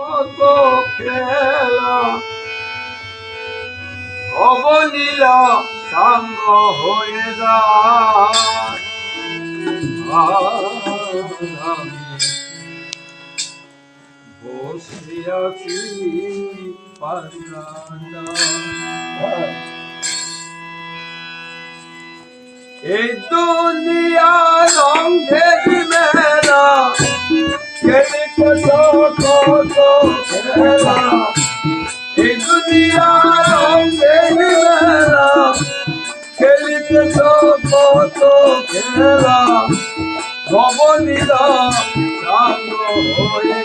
কত খেলা অবলীলা সাঙ্গ হয়ে যায় বসে আছি এই দুনিয়া রঙের মেলা খেলে কত কত খেলা এই দুনিয়া রঙের মেলা খেলে কত খেলা ভবনীরা সাঙ্গ হয়ে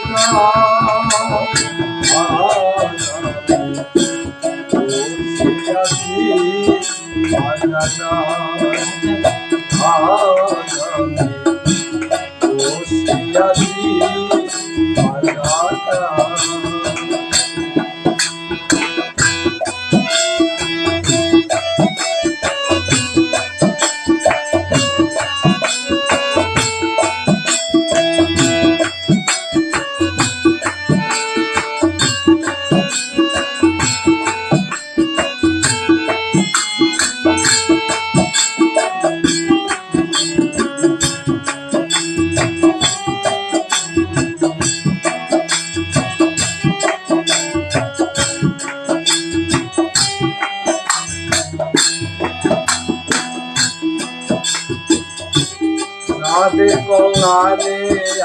রাধে কল্যাণে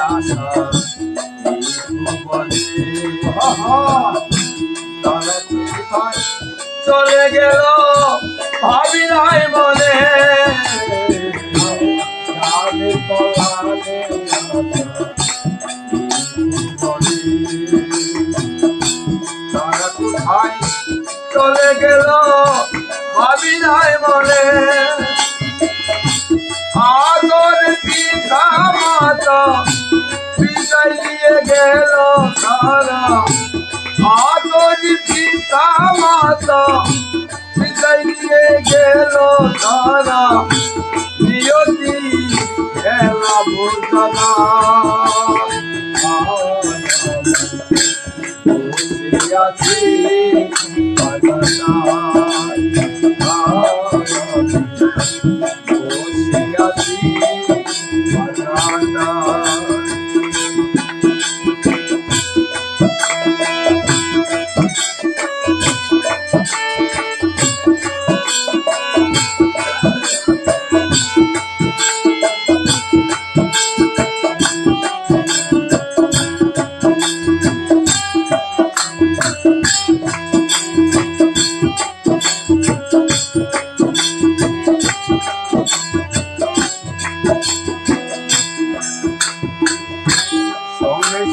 আশা তারা কোথায় চলে গেল ভাবি নাই মনে রাধে কল্যাণে তারা কোথায় চলে গেল ভাবি নাই মনে আদর পিতা মাতা বিদায় দিয়ে গেল তারা আদর পিতা মাতা বিদায় দিয়ে গেল তারা নিয়তি খেলা বোঝানা আছি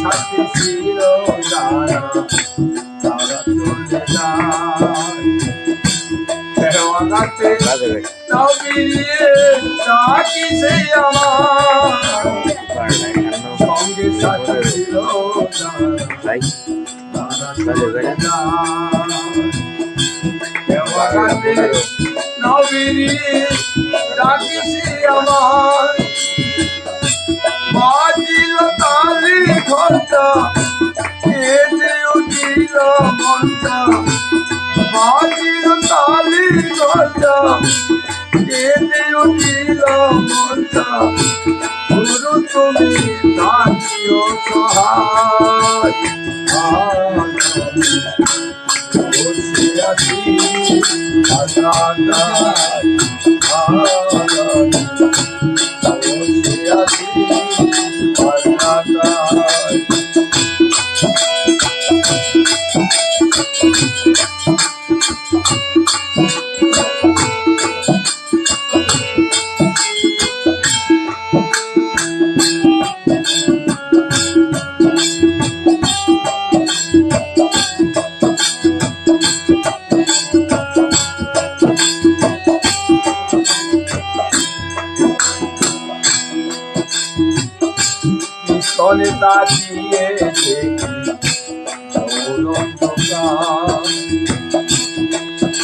সাথে ছিল তারা তারা চলে যায় তাও বেরিয়ে ডাকি সেই আমার সঙ্গে সাথে ছিল তারা চলে যায় নাও বেরিয়ে ডাকি সেই আমার বাজিল তালি ঘন্টা কেঁদে উঠিল মনটা বাজিল তালি ঘন্টা কেঁদে উঠিল মনটা গুরু তুমি থাকিও সহায় বসে আছি তলে তাকিয়ে দেখি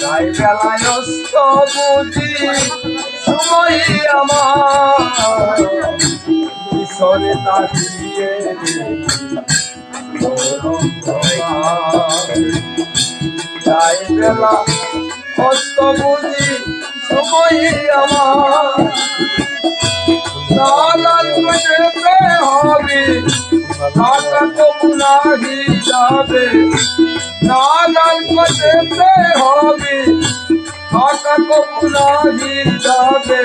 তাই বেলায় অস্ত বুঝি সময় আমার পিছনে তাকিয়ে দেখি যাই বেলা অস্ত বুঝি সময় আমার নানান যেতে হবে টাকা তো নাহি যাবে নানান যেতে হবে টাকা তো নাহি যাবে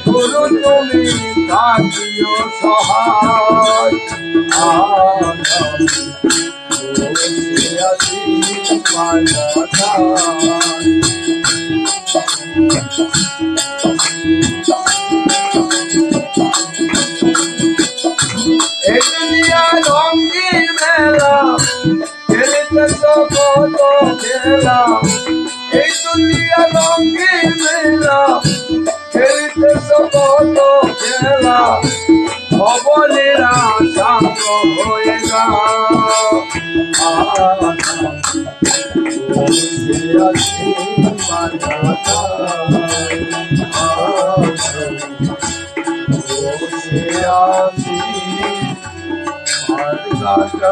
গুরু তুমি থাকিও সহায় আছি এই দুনিয়া রঙিন মেলা খেলিতে তো কত খেলা এই দুনিয়া রঙিন মেলা খেলিতে তো কত খেলা ভবনেরা সাঙ্গ হয়ে গা আছি মাঝাটা